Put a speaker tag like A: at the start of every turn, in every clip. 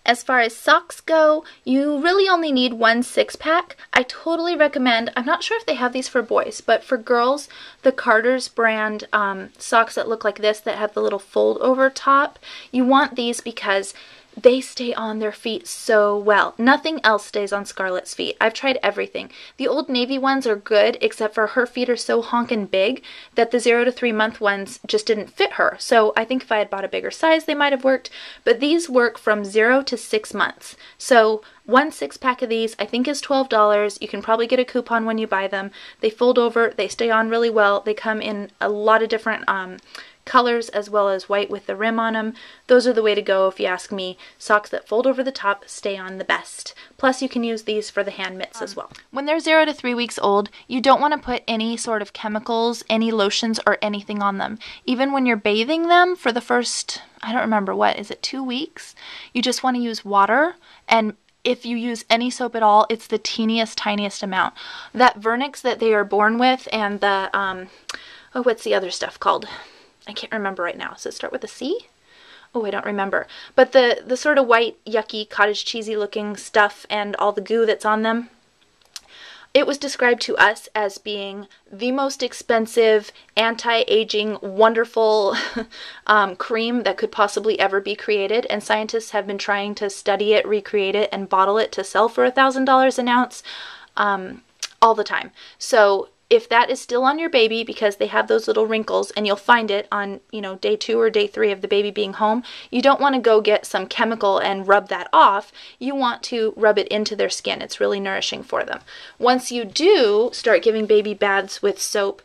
A: As far as socks go, you really only need one 6-pack. I totally recommend, I'm not sure if they have these for boys, but for girls, the Carter's brand socks that look like this that have the little fold over top. You want these because they stay on their feet so well. Nothing else stays on Scarlett's feet. I've tried everything. The Old Navy ones are good, except for her feet are so honkin' big that the 0 to 3 month ones just didn't fit her. So I think if I had bought a bigger size, they might have worked. But these work from 0 to 6 months. So one 6-pack of these I think is $12. You can probably get a coupon when you buy them. They fold over, they stay on really well. They come in a lot of different colors as well as white with the rim on them. Those are the way to go if you ask me. Socks that fold over the top stay on the best. Plus you can use these for the hand mitts as well. When they're 0 to 3 weeks old, you don't want to put any sort of chemicals, any lotions or anything on them. Even when you're bathing them for the first, I don't remember what, is it 2 weeks? You just want to use water, and if you use any soap at all, it's the tiniest amount. That Vernix that they are born with and the, oh, what's the other stuff called? I can't remember right now. Does it start with a C? Oh, I don't remember. But the sort of white, yucky, cottage cheesy looking stuff and all the goo that's on them, it was described to us as being the most expensive, anti-aging, wonderful cream that could possibly ever be created. And scientists have been trying to study it, recreate it, and bottle it to sell for $1,000 an ounce all the time. So if that is still on your baby, because they have those little wrinkles, and you'll find it on, you know, day 2 or day 3 of the baby being home, you don't want to go get some chemical and rub that off. You want to rub it into their skin. It's really nourishing for them. Once you do start giving baby baths with soap,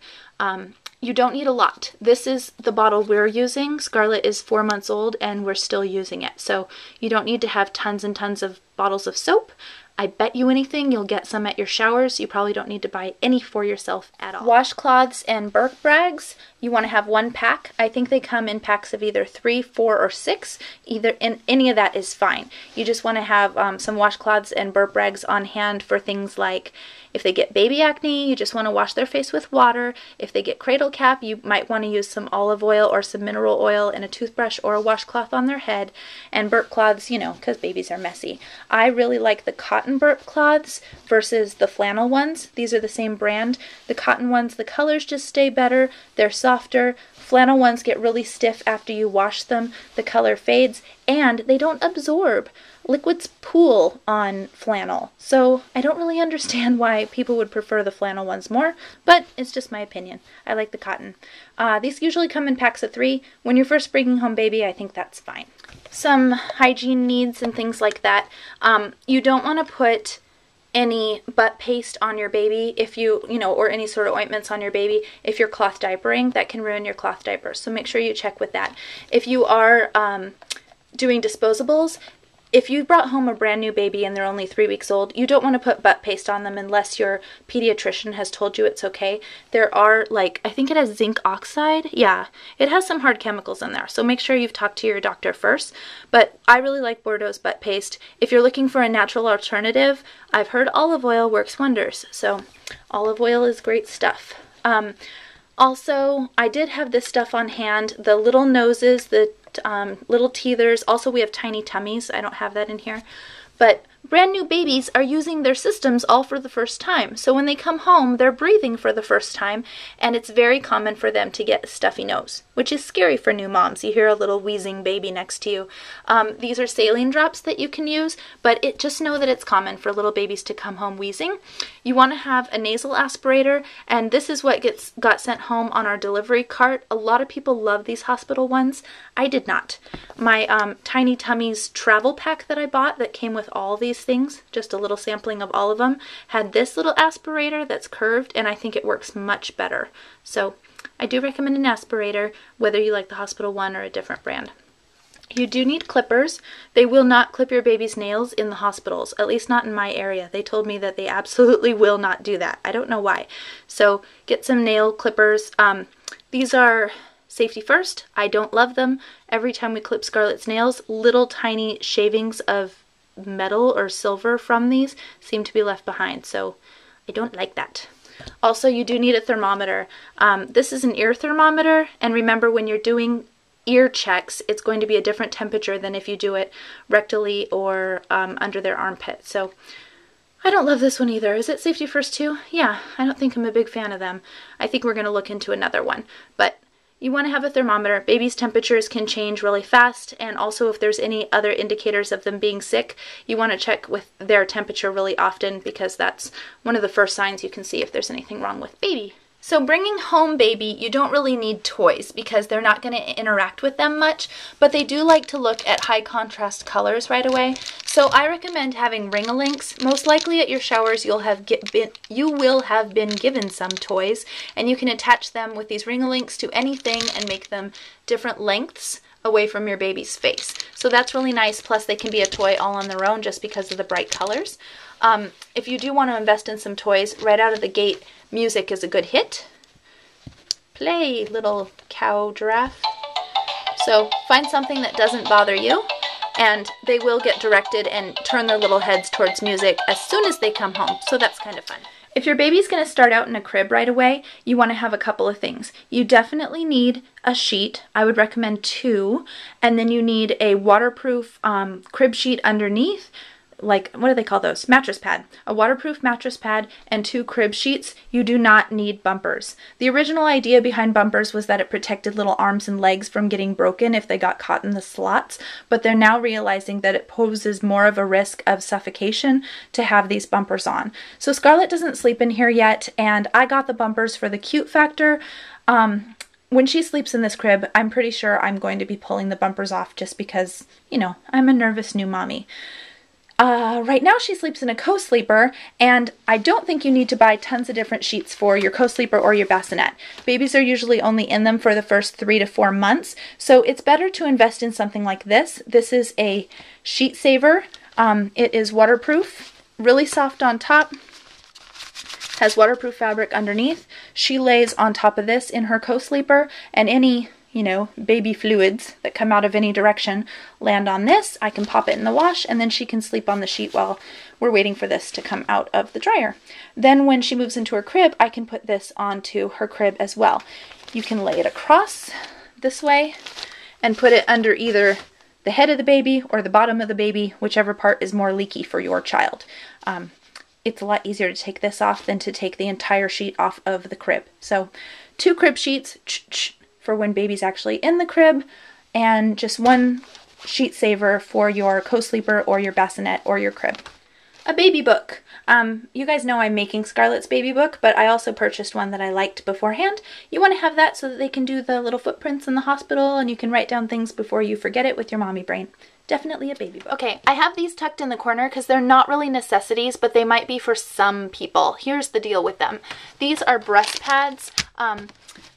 A: you don't need a lot. This is the bottle we're using. Scarlett is 4 months old and we're still using it. So you don't need to have tons and tons of bottles of soap. I bet you anything you'll get some at your showers. You probably don't need to buy any for yourself at all. Washcloths and burp bags, you want to have 1 pack. I think they come in packs of either 3, 4, or 6. Either in any of that is fine. You just want to have some washcloths and burp rags on hand for things like if they get baby acne, you just want to wash their face with water. If they get cradle cap, you might want to use some olive oil or some mineral oil and a toothbrush or a washcloth on their head. And burp cloths, you know, because babies are messy. I really like the cotton burp cloths versus the flannel ones. These are the same brand. The cotton ones, the colors just stay better. They're softer. Flannel ones get really stiff after you wash them. The color fades and they don't absorb. Liquids pool on flannel, so I don't really understand why people would prefer the flannel ones more, but it's just my opinion. I like the cotton. These usually come in packs of 3. When you're first bringing home baby, I think that's fine. Some hygiene needs and things like that. You don't want to put any butt paste on your baby if you know, or any sort of ointments on your baby if you're cloth diapering. That can ruin your cloth diapers, so make sure you check with that. If you are doing disposables, if you brought home a brand new baby and they're only 3 weeks old, you don't want to put butt paste on them unless your pediatrician has told you it's okay. There are, like, I think it has zinc oxide. Yeah, it has some hard chemicals in there, so make sure you've talked to your doctor first. But I really like Bordeaux's butt paste. If you're looking for a natural alternative, I've heard olive oil works wonders, so olive oil is great stuff. Also, I did have this stuff on hand, the little noses, the little teethers. Also, we have tiny tummies. I don't have that in here. But brand new babies are using their systems all for the first time. So when they come home, they're breathing for the first time, and it's very common for them to get a stuffy nose, which is scary for new moms. You hear a little wheezing baby next to you. These are saline drops that you can use, but just know that it's common for little babies to come home wheezing. You want to have a nasal aspirator, and this is what got sent home on our delivery cart. A lot of people love these hospital ones. I did not. My Tiny Tummies travel pack that I bought that came with all these things, just a little sampling of all of them, had this little aspirator that's curved, and I think it works much better. So I do recommend an aspirator, whether you like the hospital one or a different brand. You do need clippers. They will not clip your baby's nails in the hospitals, at least not in my area. They told me that they absolutely will not do that. I don't know why. So get some nail clippers. These are safety first. I don't love them. Every time we clip Scarlett's nails, little tiny shavings of metal or silver from these seem to be left behind, so I don't like that. Also, you do need a thermometer. This is an ear thermometer, and remember, when you're doing ear checks, it's going to be a different temperature than if you do it rectally or under their armpit. So I don't love this one either. Is it Safety First too? Yeah, I don't think I'm a big fan of them. I think we're going to look into another one. But you want to have a thermometer. Babies' temperatures can change really fast, and also if there's any other indicators of them being sick, you want to check with their temperature really often, because that's one of the first signs you can see if there's anything wrong with baby. So bringing home baby, you don't really need toys because they're not going to interact with them much, but they do like to look at high contrast colors right away. So I recommend having ring-a-links. Most likely at your showers you will have been given some toys, and you can attach them with these ring-a-links to anything and make them different lengths away from your baby's face. So that's really nice, plus they can be a toy all on their own just because of the bright colors. If you do want to invest in some toys, right out of the gate, music is a good hit. Play, little cow giraffe. So find something that doesn't bother you, and they will get directed and turn their little heads towards music as soon as they come home. So that's kind of fun. If your baby's going to start out in a crib right away, you want to have a couple of things. You definitely need a sheet. I would recommend 2. And then you need a waterproof crib sheet underneath. Like, what do they call those? Mattress pad. A waterproof mattress pad and 2 crib sheets. You do not need bumpers. The original idea behind bumpers was that it protected little arms and legs from getting broken if they got caught in the slots, but they're now realizing that it poses more of a risk of suffocation to have these bumpers on. So Scarlett doesn't sleep in here yet, and I got the bumpers for the cute factor. When she sleeps in this crib, I'm pretty sure I'm going to be pulling the bumpers off just because, you know, I'm a nervous new mommy. Right now she sleeps in a cosleeper, and I don't think you need to buy tons of different sheets for your cosleeper or your bassinet. Babies are usually only in them for the first 3 to 4 months, so it's better to invest in something like this. This is a sheet saver. It is waterproof, really soft on top, has waterproof fabric underneath. She lays on top of this in her cosleeper, and any baby fluids that come out of any direction land on this. I can pop it in the wash, and then she can sleep on the sheet while we're waiting for this to come out of the dryer. Then when she moves into her crib, I can put this onto her crib as well. You can lay it across this way and put it under either the head of the baby or the bottom of the baby, whichever part is more leaky for your child. It's a lot easier to take this off than to take the entire sheet off of the crib. So 2 crib sheets, for when baby's actually in the crib, and just 1 sheet saver for your co-sleeper or your bassinet or your crib. A baby book. You guys know I'm making Scarlett's baby book, but I also purchased one that I liked beforehand. You want to have that so that they can do the little footprints in the hospital, and you can write down things before you forget it with your mommy brain. Definitely a baby book. Okay, I have these tucked in the corner because they're not really necessities, but they might be for some people. Here's the deal with them. These are breast pads.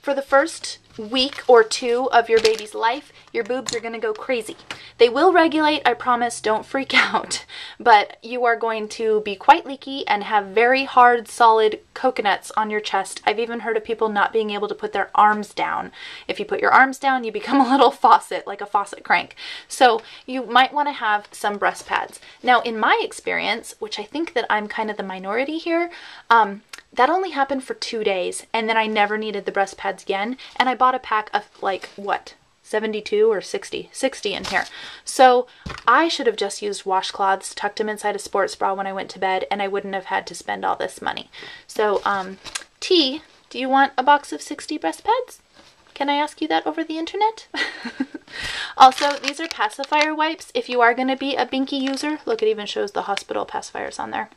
A: For the first week or 2 of your baby's life, your boobs are going to go crazy. They will regulate, I promise, don't freak out, but you are going to be quite leaky and have very hard, solid coconuts on your chest. I've even heard of people not being able to put their arms down. If you put your arms down, you become a little faucet, like a faucet crank. So you might want to have some breast pads. Now, in my experience, which I think that I'm kind of the minority here, that only happened for 2 days, and then I never needed the breast pads again, and I bought a pack of, like, what, 72 or 60 in here. So I should have just used washcloths, tucked them inside a sports bra when I went to bed, and I wouldn't have had to spend all this money. So, T, do you want a box of 60 breast pads? Can I ask you that over the internet? Also, these are pacifier wipes. If you are going to be a Binky user, look, it even shows the hospital pacifiers on there.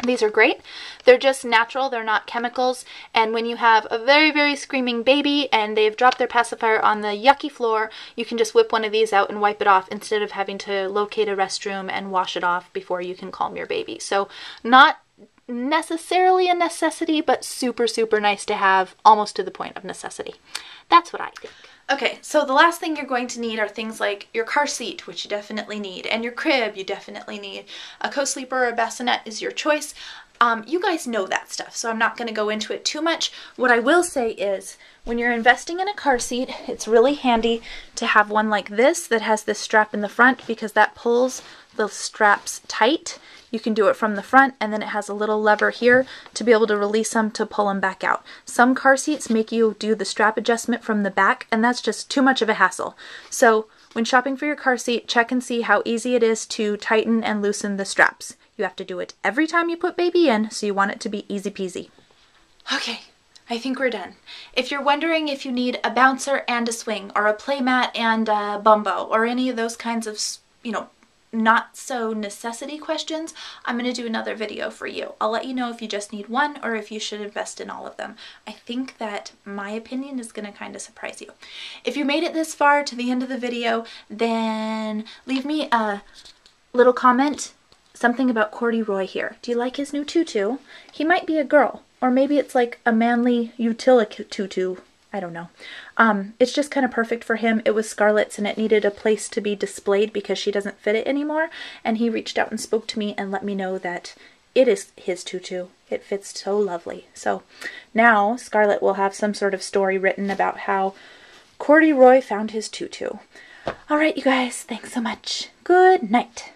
A: These are great. They're just natural, they're not chemicals, and when you have a very, very screaming baby and they've dropped their pacifier on the yucky floor, you can just whip one of these out and wipe it off instead of having to locate a restroom and wash it off before you can calm your baby. So not necessarily a necessity, but super, super nice to have, almost to the point of necessity. That's what I think. Okay, so the last thing you're going to need are things like your car seat, which you definitely need, and your crib you definitely need. A co-sleeper or a bassinet is your choice. You guys know that stuff, so I'm not going to go into it too much. What I will say is, when you're investing in a car seat, it's really handy to have one like this that has this strap in the front, because that pulls the straps tight. You can do it from the front, and then it has a little lever here to be able to release them to pull them back out. Some car seats make you do the strap adjustment from the back, and that's just too much of a hassle. So when shopping for your car seat, check and see how easy it is to tighten and loosen the straps. You have to do it every time you put baby in, so you want it to be easy peasy. Okay, I think we're done. If you're wondering if you need a bouncer and a swing, or a playmat and a bumbo, or any of those kinds of, you know, not so necessity questions, I'm going to do another video for you. I'll let you know if you just need one or if you should invest in all of them. I think that my opinion is going to kind of surprise you. If you made it this far to the end of the video, then leave me a little comment. Something about Corduroy here. Do you like his new tutu? He might be a girl, or maybe it's like a manly utility tutu. I don't know. It's just kind of perfect for him. It was Scarlett's and it needed a place to be displayed because she doesn't fit it anymore. And he reached out and spoke to me and let me know that it is his tutu. It fits so lovely. So now Scarlett will have some sort of story written about how Corduroy found his tutu. All right, you guys. Thanks so much. Good night.